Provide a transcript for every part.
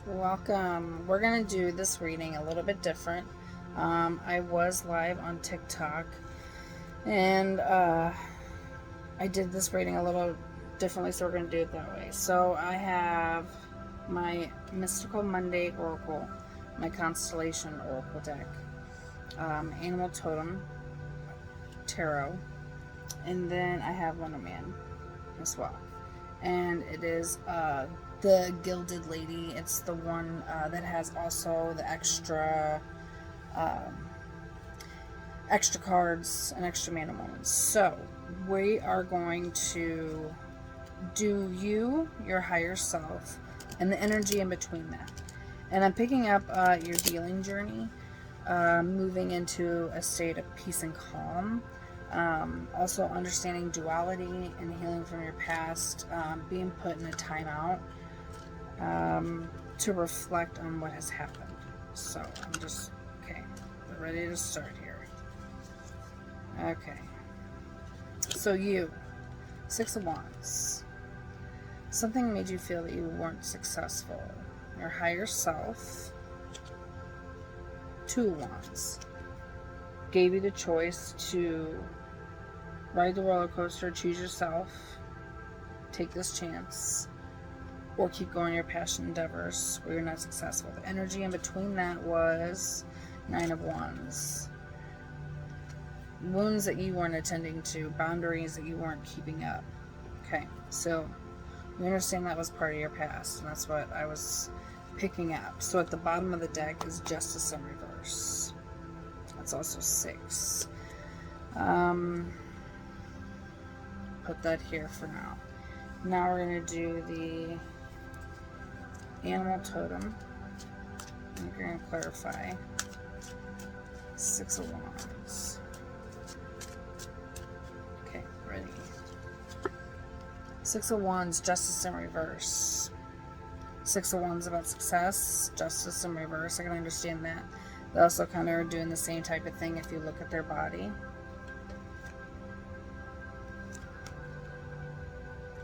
Welcome. We're going to do this reading a little bit different. I was live on TikTok and I did this reading a little differently, so we're going to do it that way. So I have my Mystical Monday Oracle, my Constellation Oracle deck, Animal Totem Tarot, and then I have Lenormand as well. And it is the Gilded Lady. It's the one that has also the extra cards and extra mana moments. So we are going to do your higher self, and the energy in between that. And I'm picking up your healing journey, moving into a state of peace and calm. Also understanding duality and healing from your past, being put in a timeout to reflect on what has happened. So I'm just, okay, we're ready to start here. Okay. So you, Six of Wands. Something made you feel that you weren't successful. Your higher self, Two of Wands, gave you the choice to ride the roller coaster, choose yourself, take this chance, or keep going your passion endeavors where you're not successful. The energy in between that was Nine of Wands. Wounds that you weren't attending to, boundaries that you weren't keeping up. Okay, so we understand that was part of your past, and that's what I was picking up. So at the bottom of the deck is Justice in reverse. That's also 6. Put that here for now. Now we're going to do the Animal Totem. And we're going to clarify. 6 of Wands. Okay, ready. 6 of Wands, Justice in reverse. 6 of Wands about success, Justice in reverse. I can understand that. They also kind of are doing the same type of thing if you look at their body.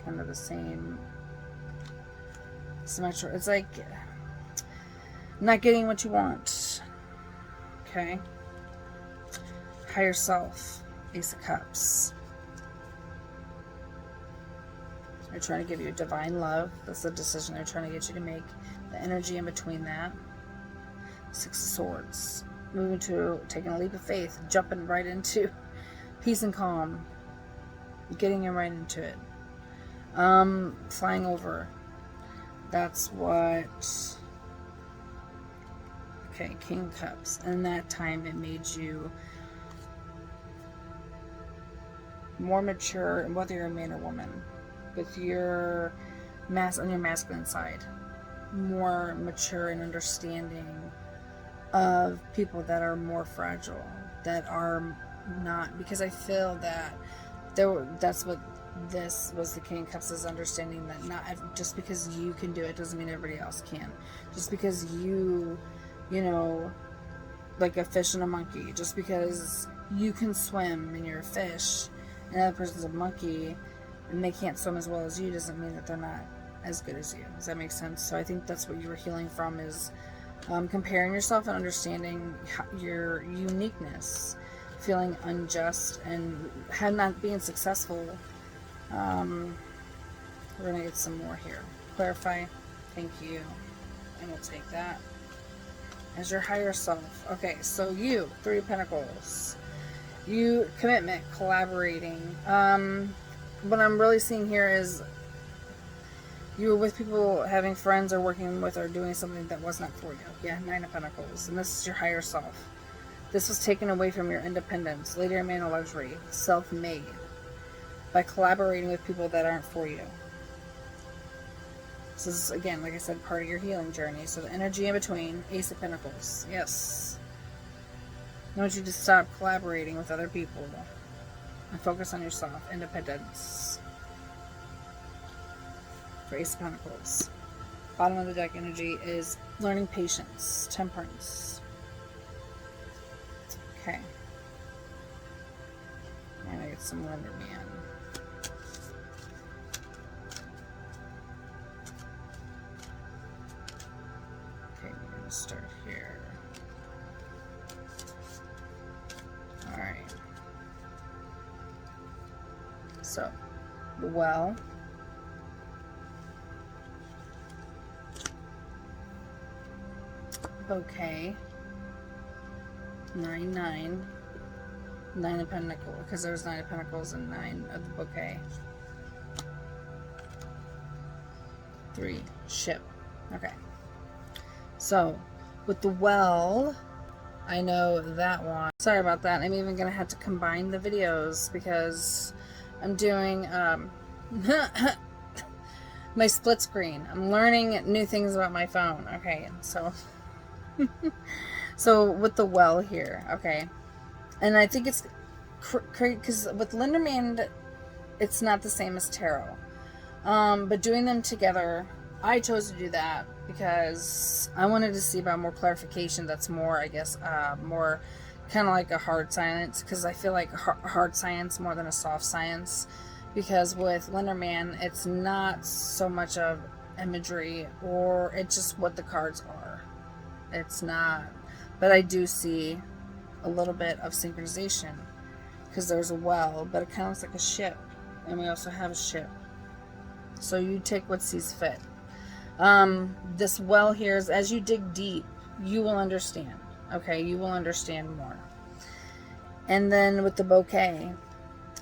Kind of the same symmetry. It's like not getting what you want. Okay. Higher self, Ace of Cups. They're trying to give you divine love. That's the decision they're trying to get you to make. The energy in between that. 6 of Swords. Moving to taking a leap of faith, jumping right into peace and calm. Getting you right into it. Flying over. That's what. Okay, King of Cups. And that time it made you more mature, and whether you're a man or woman, with your on your masculine side, more mature and understanding of people that are more fragile, that are not, because I feel that that's what this was. The King of Cups is understanding that not just because you can do it doesn't mean everybody else can. Just because you know, like a fish and a monkey, just because you can swim and you're a fish and the other person's a monkey and they can't swim as well as you doesn't mean that they're not as good as you. Does that make sense? So I think that's what you were healing from, is comparing yourself and understanding your uniqueness, feeling unjust and not being successful. We're going to get some more here. Clarify. Thank you. And we'll take that as your higher self. Okay, so you, 3 of Pentacles. You, commitment, collaborating. What I'm really seeing here is you were with people, having friends or working with or doing something that was not for you. Yeah, 9 of Pentacles. And this is your higher self. This was taken away from your independence, later man of luxury, self-made, by collaborating with people that aren't for you. This is, again, like I said, part of your healing journey. So the energy in between, Ace of Pentacles. Yes. I want you to stop collaborating with other people and focus on yourself. Independence. For Ace of Pentacles. Bottom of the deck energy is learning patience. Temperance. Okay. And I get some Lenormand. start here. Alright. So, the well. Bouquet. 9, 9. 9 of Pentacles, because there's 9 of Pentacles and 9 of the bouquet. 3, ship. Okay. So, with the well, I know that one. Sorry about that. I'm even going to have to combine the videos because I'm doing my split screen. I'm learning new things about my phone. Okay, so so with the well here, okay. And I think it's crazy because with Linderman, it's not the same as tarot. But doing them together, I chose to do that because I wanted to see about more clarification. That's more, I guess, more kind of like a hard science, because I feel like hard science more than a soft science. Because with Linderman, it's not so much of imagery, or it's just what the cards are. It's not, but I do see a little bit of synchronization because there's a well, but it kind of looks like a ship, and we also have a ship. So you take what sees fit. This well here is, as you dig deep, you will understand. Okay, you will understand more. And then with the bouquet,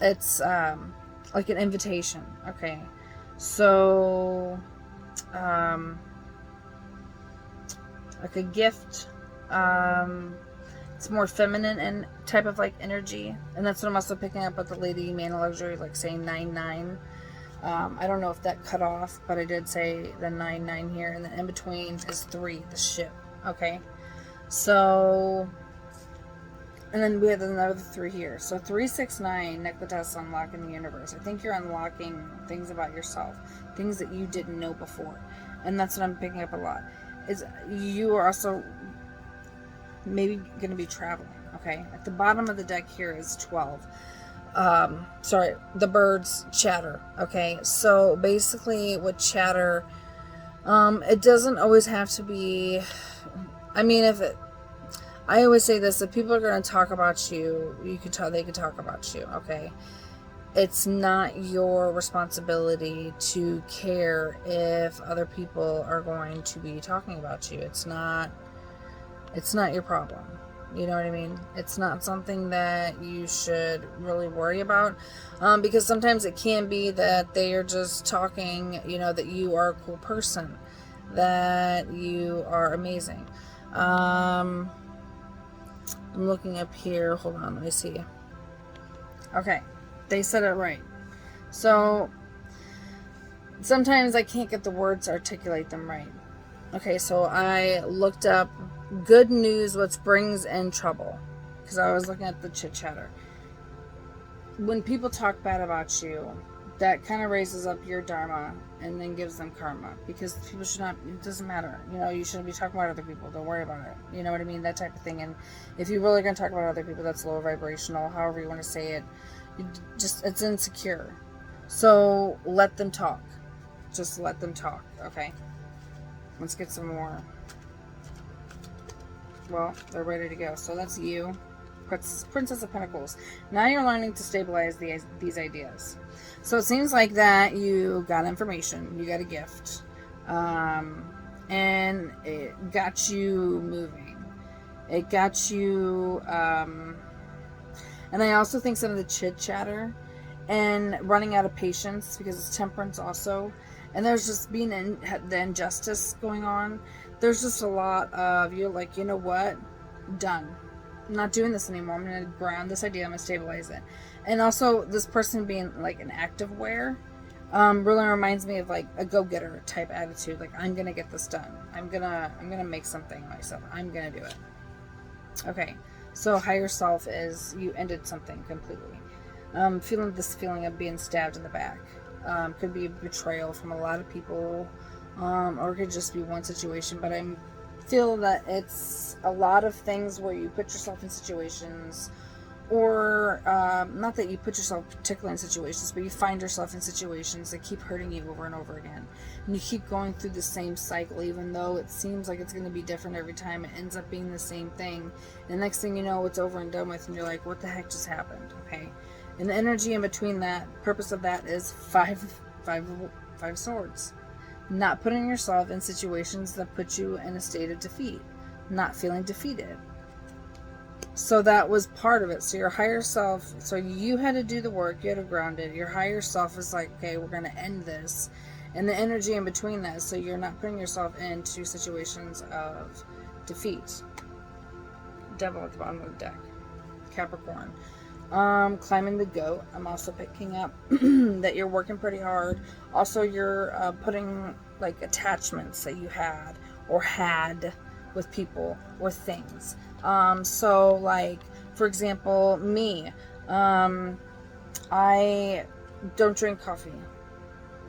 it's like an invitation. Okay, so like a gift. It's more feminine and type of like energy, and that's what I'm also picking up with the Lady Man of Luxury, like saying 9, 9. I don't know if that cut off, but I did say the 9, 9 here, and then in between is 3, the ship. Okay, so, and then we have another 3 here. So 3, 6, 9, Neklata's unlocking the universe. I think you're unlocking things about yourself, things that you didn't know before, and that's what I'm picking up a lot. Is you are also maybe going to be traveling. Okay, at the bottom of the deck here is 12. Sorry, the birds chatter. Okay, so basically with chatter, it doesn't always have to be, I mean, I always say this, if people are going to talk about you, they can talk about you. Okay, it's not your responsibility to care if other people are going to be talking about you. It's not your problem. You know what I mean? It's not something that you should really worry about, because sometimes it can be that they are just talking, that you are a cool person, that you are amazing. I'm looking up here. Hold on, let me see. Okay, they said it right. So sometimes I can't get the words to articulate them right. Okay, so I looked up good news, what brings in trouble, because I was looking at the chit chatter. When people talk bad about you, that kind of raises up your dharma and then gives them karma, because people should not, it doesn't matter, you shouldn't be talking about other people, don't worry about it, you know what I mean, that type of thing. And if you're really going to talk about other people, that's low vibrational, however you want to say it, it's insecure. So let them talk, just let them talk. Okay, let's get some more. Well, they're ready to go. So that's you, Princess of Pentacles. Now you're learning to stabilize these ideas. So it seems like that you got information, you got a gift, and it got you moving. It got you, and I also think some of the chit chatter and running out of patience, because it's Temperance also, and there's just being the injustice going on. There's just a lot of, you're like, you know what, done. I'm not doing this anymore. I'm going to ground this idea. I'm going to stabilize it. And also this person being like an active wear really reminds me of like a go-getter type attitude. Like, I'm going to get this done. I'm going to make something myself. I'm going to do it. Okay. So higher self is you ended something completely. Feeling this feeling of being stabbed in the back. Could be betrayal from a lot of people. Or it could just be one situation, but I feel that it's a lot of things where you put yourself in situations, or not that you put yourself particularly in situations, but you find yourself in situations that keep hurting you over and over again, and you keep going through the same cycle, even though it seems like it's going to be different every time. It ends up being the same thing, and the next thing you know, it's over and done with, and you're like, what the heck just happened? Okay. And the energy in between that, purpose of that is five swords. Not putting yourself in situations that put you in a state of defeat, not feeling defeated. So that was part of it. So your higher self, so you had to do the work, you had to ground it. Your higher self was like, okay, we're going to end this. And the energy in between that, so you're not putting yourself into situations of defeat. Devil at the bottom of the deck. Capricorn. Climbing the goat. I'm also picking up that you're working pretty hard. Also, you're putting like attachments that you had or had with people or things. So like, for example, me, I don't drink coffee.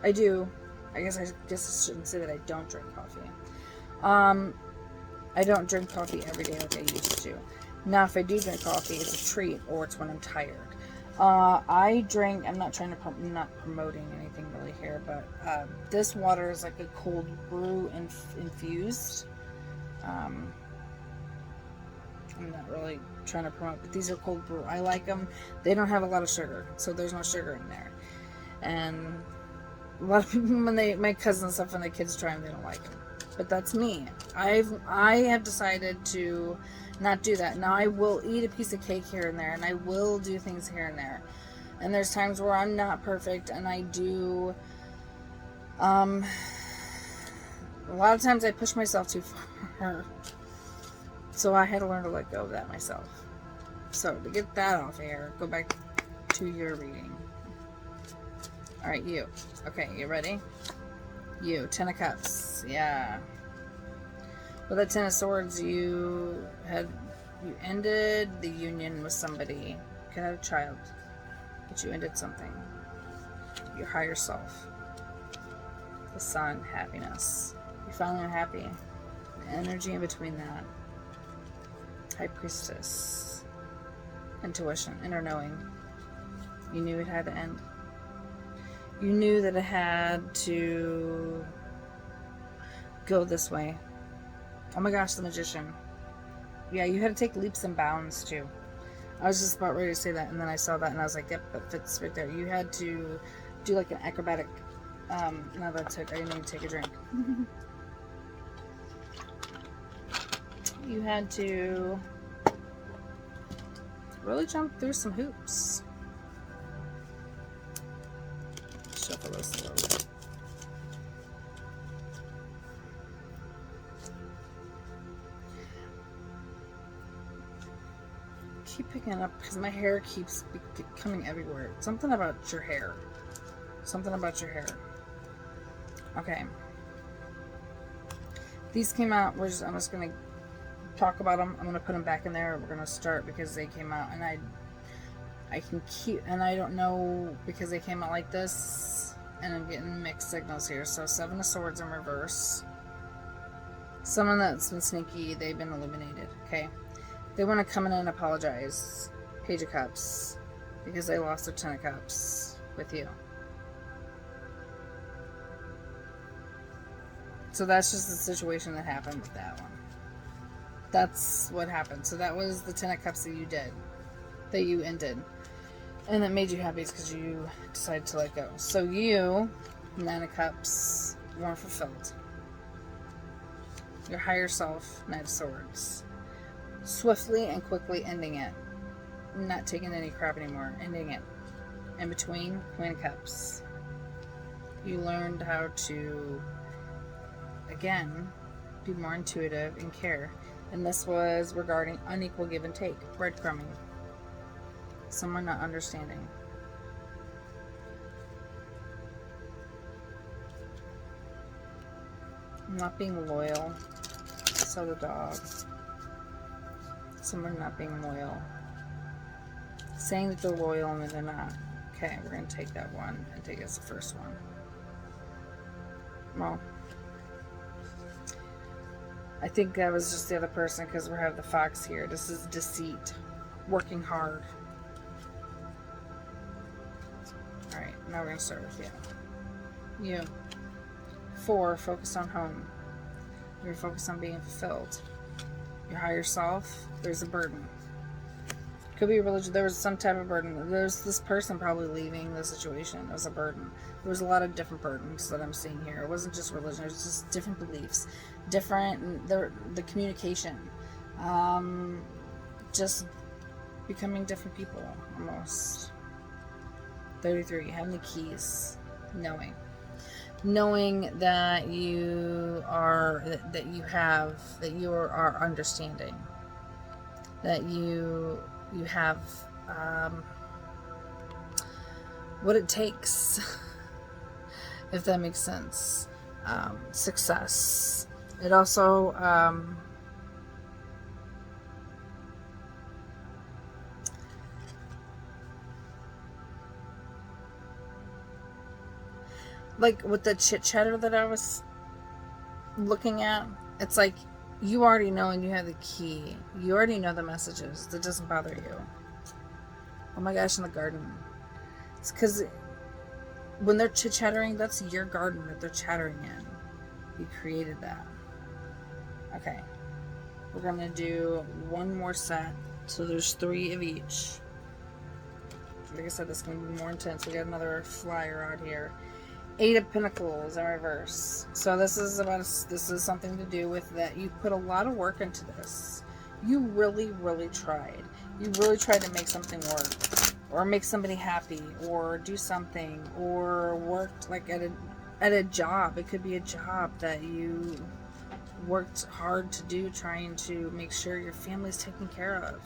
I do. I guess I shouldn't say that I don't drink coffee. I don't drink coffee every day like I used to. Now, if I do drink coffee, it's a treat, or it's when I'm tired. I drink, I'm not trying to, not promoting anything really here, but this water is like a cold brew infused. I'm not really trying to promote, but these are cold brew. I like them. They don't have a lot of sugar, so there's no sugar in there. And a lot of people, my cousins and stuff, when the kids try them, they don't like them. But that's me. I have decided to not do that. Now I will eat a piece of cake here and there, and I will do things here and there. And there's times where I'm not perfect, and I do. A lot of times I push myself too far. So I had to learn to let go of that myself. So to get that off air, go back to your reading. All right, you. Okay, you ready? You, Ten of Cups. Yeah. With the Ten of Swords, you ended the union with somebody. You could have a child, but you ended something. Your higher self. The Sun, happiness. You're finally unhappy. The energy in between that. High Priestess. Intuition, inner knowing. You knew it had to end. You knew that it had to go this way. Oh my gosh, the Magician. Yeah, you had to take leaps and bounds too. I was just about ready to say that, and then I saw that, and I was like, yep, that fits right there. You had to do like an acrobatic. No, that's it. I didn't even take a drink. You had to really jump through some hoops. Shuffle those slowly. Keep picking it up because my hair keeps coming everywhere. Something about your hair. Something about your hair. Okay. These came out. I'm just going to talk about them. I'm going to put them back in there. We're going to start because they came out, and I can keep, and I don't know because they came out like this, and I'm getting mixed signals here. So Seven of Swords in reverse. Someone that's been sneaky, they've been eliminated. Okay. They want to come in and apologize. Page of Cups. Because they lost their Ten of Cups with you. So that's just the situation that happened with that one. That's what happened. So that was the Ten of Cups that you did. That you ended. And that made you happy because you decided to let go. So you, Nine of Cups, weren't fulfilled. Your higher self, Knight of Swords. Swiftly and quickly ending it. Not taking any crap anymore. Ending it. In between, Queen of Cups. You learned how to, again, be more intuitive and care. And this was regarding unequal give and take. Breadcrumbing. Someone not understanding. Not being loyal. So the dog. Someone not being loyal. Saying that they're loyal and then they're not. Okay, we're going to take that one and take it as the first one. Well, I think that was just the other person because we have the fox here. This is deceit. Working hard. Now we're going to start with you. You. 4, focus on home. You're focused on being fulfilled. Your higher self, there's a burden. Could be religion. There was some type of burden. There's this person probably leaving the situation as a burden. There was a lot of different burdens that I'm seeing here. It wasn't just religion. It was just different beliefs, different the communication, just becoming different people almost. 33, having the keys, knowing that you are that you are understanding, that you have what it takes, if that makes sense. Success. It also like with the chit chatter that I was looking at, it's like you already know and you have the key. You already know the messages. That doesn't bother you. Oh my gosh, in the garden. It's because when they're chit chattering, that's your garden that they're chattering in. You created that. Okay. We're going to do one more set. So there's 3 of each. Like I said, this is going to be more intense. We got another flyer out here. 8 of Pentacles in reverse. So this is something to do with that you put a lot of work into this. You really, really tried. You really tried to make something work, or make somebody happy, or do something, or worked like at a job. It could be a job that you worked hard to do, trying to make sure your family's taken care of,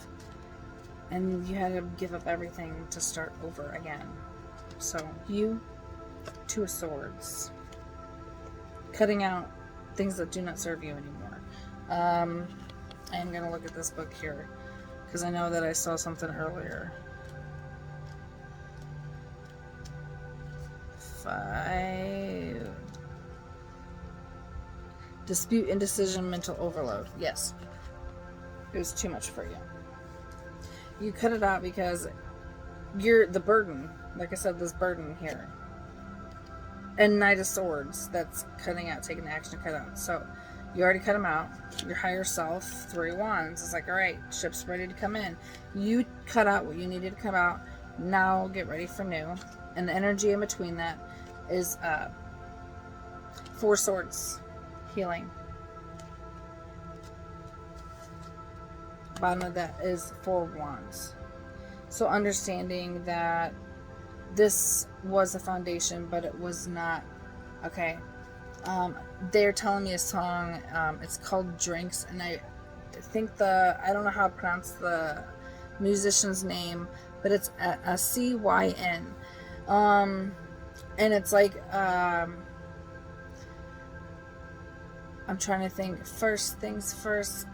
and you had to give up everything to start over again. So you. 2 of Swords. Cutting out things that do not serve you anymore. I am going to look at this book here because I know that I saw something earlier. 5. Dispute, indecision, mental overload. Yes. It was too much for you. You cut it out because you're the burden. Like I said, this burden here. And Knight of Swords, that's cutting out, taking action to cut out. So, you already cut them out. Your higher self, 3 Wands, is like, alright, ship's ready to come in. You cut out what you needed to cut out. Now, get ready for new. And the energy in between that is 4 Swords, healing. Bottom of that is 4 Wands. So, understanding that this was a foundation, but it was not. Okay. They're telling me a song. It's called Drinks, and I think I don't know how to pronounce the musician's name, but it's a CYN. And it's like, I'm trying to think. First things first.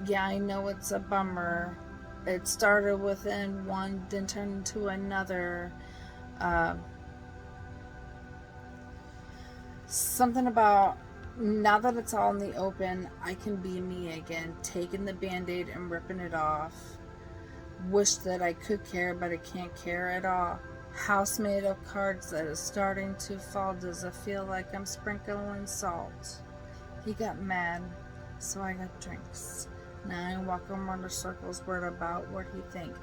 Yeah, I know it's a bummer. It started within one, then turned into another. Something about now that it's all in the open, I can be me again, taking the band-aid and ripping it off. Wish that I could care, but I can't care at all. House made of cards that is starting to fall. Does it feel like I'm sprinkling salt? He got mad, so I got drinks. Now I walk around the circles, word about what he think.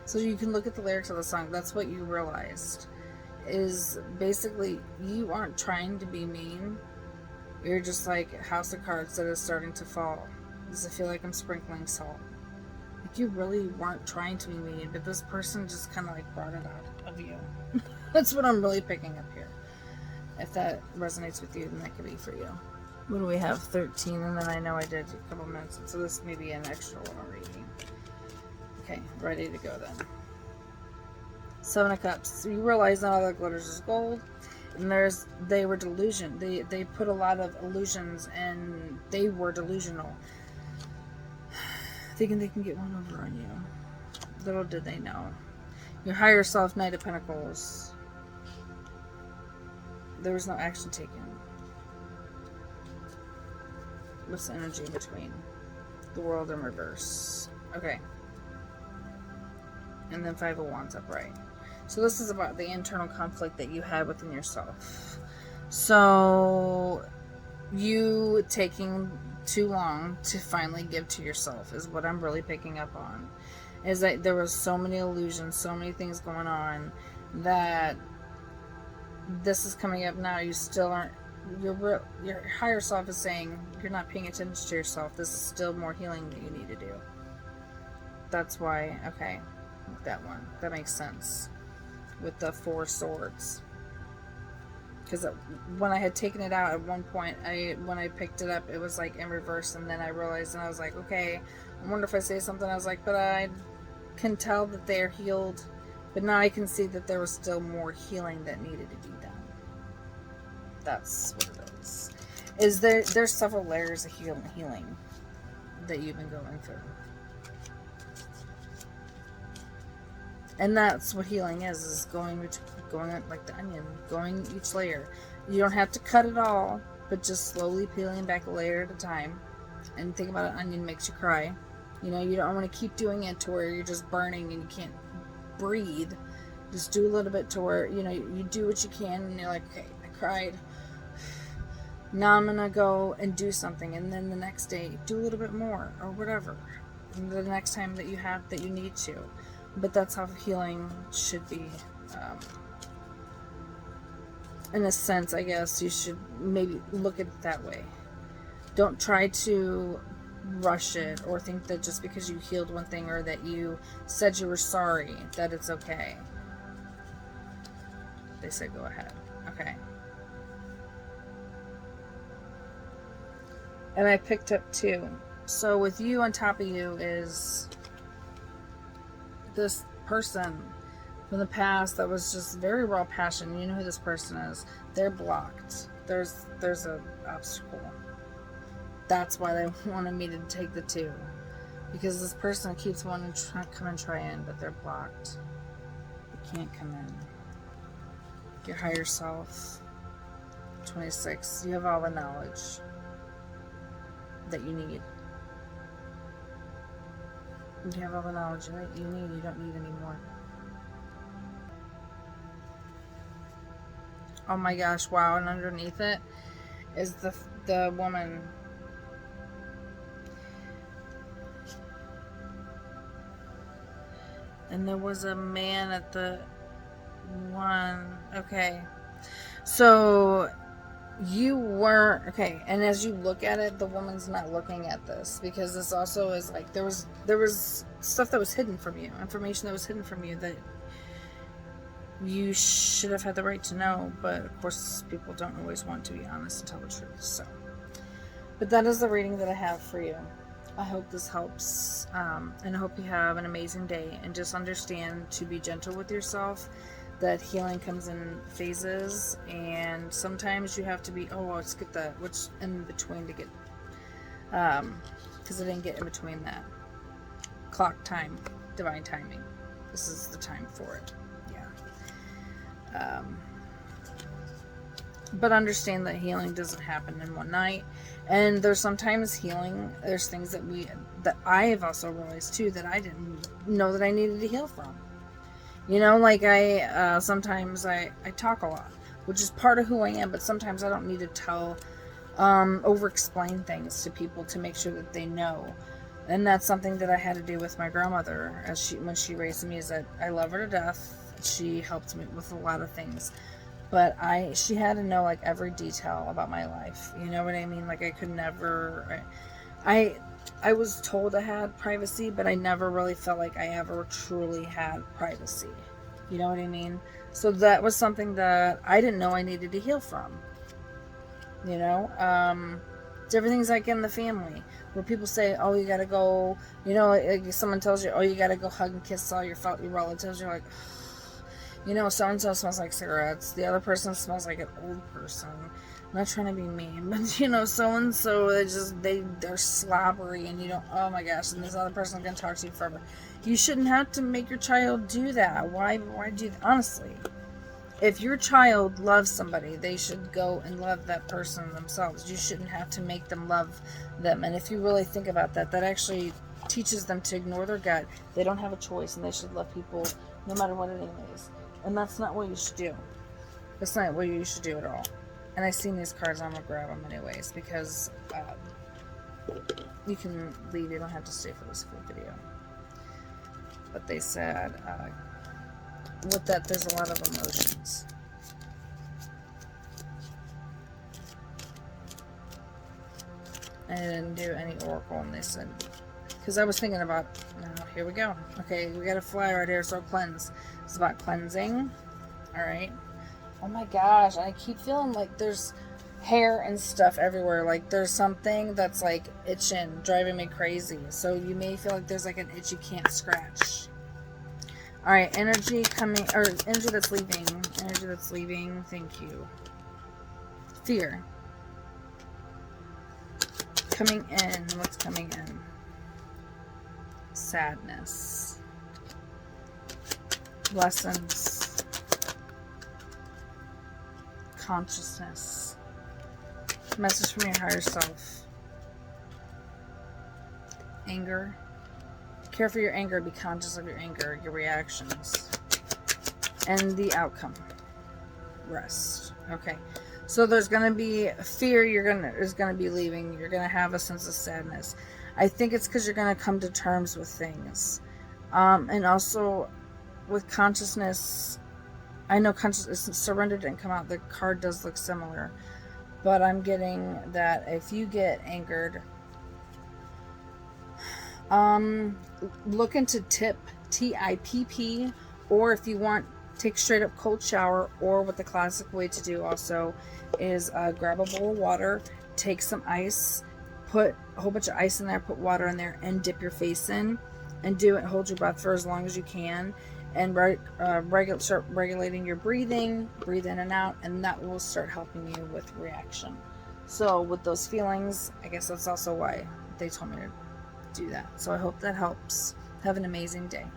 So you can look at the lyrics of the song. That's what you realized. Is basically you aren't trying to be mean. You're just like house of cards that is starting to fall. Does it feel like I'm sprinkling salt? Like you really weren't trying to be mean, but this person just kind of like brought it out of you. That's what I'm really picking up here. If that resonates with you, then that could be for you. What do we have? 13, and then I know I did a couple minutes, so this may be an extra one reading. Okay, ready to go then. 7 of Cups. So you realize not all that glitters is gold, and they were delusion. They put a lot of illusions, and they were delusional, thinking they can get one over on you. Little did they know. Your higher self, Knight of Pentacles. There was no action taken. What's the energy in between? The World in reverse. Okay. And then 5 of Wands upright. So this is about the internal conflict that you had within yourself. So you taking too long to finally give to yourself is what I'm really picking up on. Is that there was so many illusions, so many things going on, that this is coming up now. You still aren't, your higher self is saying you're not paying attention to yourself. This is still more healing that you need to do. That's why, okay, that one, that makes sense with the 4 swords. Because when I had taken it out at one point, when I picked it up, it was like in reverse, and then I realized, and I was like, okay, I wonder if I say something. I was like, but I can tell that they're healed, but now I can see that there was still more healing that needed to be done. That's what it is. There's several layers of healing that you've been going through. And that's what healing is going like the onion, going each layer. You don't have to cut it all, but just slowly peeling back a layer at a time. And think about an onion makes you cry. You know, you don't want to keep doing it to where you're just burning and you can't breathe. Just do a little bit to where, you know, you do what you can and you're like, okay, I cried. Now I'm going to go and do something. And then the next day, do a little bit more or whatever. And the next time that you need to. But that's how healing should be. In a sense, I guess you should maybe look at it that way. Don't try to rush it or think that just because you healed one thing or that you said you were sorry, that it's okay. They said go ahead. Okay. And I picked up 2. So with you, on top of you is this person from the past that was just very raw passion. You know who this person is. They're blocked. There's an obstacle. That's why they wanted me to take the 2. Because this person keeps wanting to come and try in, but they're blocked. They can't come in. Your higher self, 26, you have all the knowledge that you need. You have all the knowledge that you need. You don't need any more. Oh my gosh, wow. And underneath it is the woman. And there was a man at the one. Okay. So you weren't, okay, and as you look at it, the woman's not looking at this, because this also is like there was stuff that was hidden from you, information that was hidden from you that you should have had the right to know, but of course people don't always want to be honest and tell the truth. So, but that is the reading that I have for you. I hope this helps, and I hope you have an amazing day, and just understand to be gentle with yourself, that healing comes in phases, and sometimes you have to be, let's get what's in between to get, because I didn't get in between that. Clock time, divine timing. This is the time for it. Yeah. But understand that healing doesn't happen in one night. And there's sometimes healing, there's things that I have also realized too, that I didn't know that I needed to heal from. You know, like sometimes I talk a lot, which is part of who I am, but sometimes I don't need to over-explain things to people to make sure that they know. And that's something that I had to do with my grandmother when she raised me, is that I love her to death. She helped me with a lot of things. But she had to know like every detail about my life. You know what I mean? Like I could never, I was told I had privacy, but I never really felt like I ever truly had privacy. You know what I mean? So that was something that I didn't know I needed to heal from. You know? Everything's like in the family, where people say, oh, you gotta go, you know, like someone tells you, oh, you gotta go hug and kiss all your relatives. You're like, you know, so-and-so smells like cigarettes. The other person smells like an old person. I'm not trying to be mean, but you know, so-and-so, they're slobbery, and you don't, oh my gosh, and this other person's going to talk to you forever. You shouldn't have to make your child do that. Why do that? Honestly, if your child loves somebody, they should go and love that person themselves. You shouldn't have to make them love them. And if you really think about that, that actually teaches them to ignore their gut. They don't have a choice, and they should love people no matter what it is. And that's not what you should do. That's not what you should do at all. And I seen these cards, I'm gonna grab them anyways, because you can leave, you don't have to stay for this full video. But they said, with that, there's a lot of emotions. I didn't do any oracle, and they said, because I was thinking about, now here we go. Okay, we got a fly right here, so cleanse. It's about cleansing. Alright. Oh my gosh, I keep feeling like there's hair and stuff everywhere. Like there's something that's like itching, driving me crazy. So you may feel like there's like an itch you can't scratch. Alright, energy coming, or energy that's leaving. Energy that's leaving, thank you. Fear. Coming in, what's coming in? Sadness. Lessons. Consciousness. Message from your higher self. Anger. Care for your anger. Be conscious of your anger, your reactions. And the outcome. Rest. Okay. So there's going to be fear is going to be leaving. You're going to have a sense of sadness. I think it's because you're going to come to terms with things. And also with consciousness, I know consciousness, surrender didn't come out. The card does look similar. But I'm getting that if you get angered, look into TIPP, TIPP, or if you want, take straight up cold shower, or what the classic way to do also is grab a bowl of water, take some ice, put a whole bunch of ice in there, put water in there, and dip your face in, and hold your breath for as long as you can, and start regulating your breathing, breathe in and out, and that will start helping you with reaction. So with those feelings, I guess that's also why they told me to do that. So I hope that helps. Have an amazing day.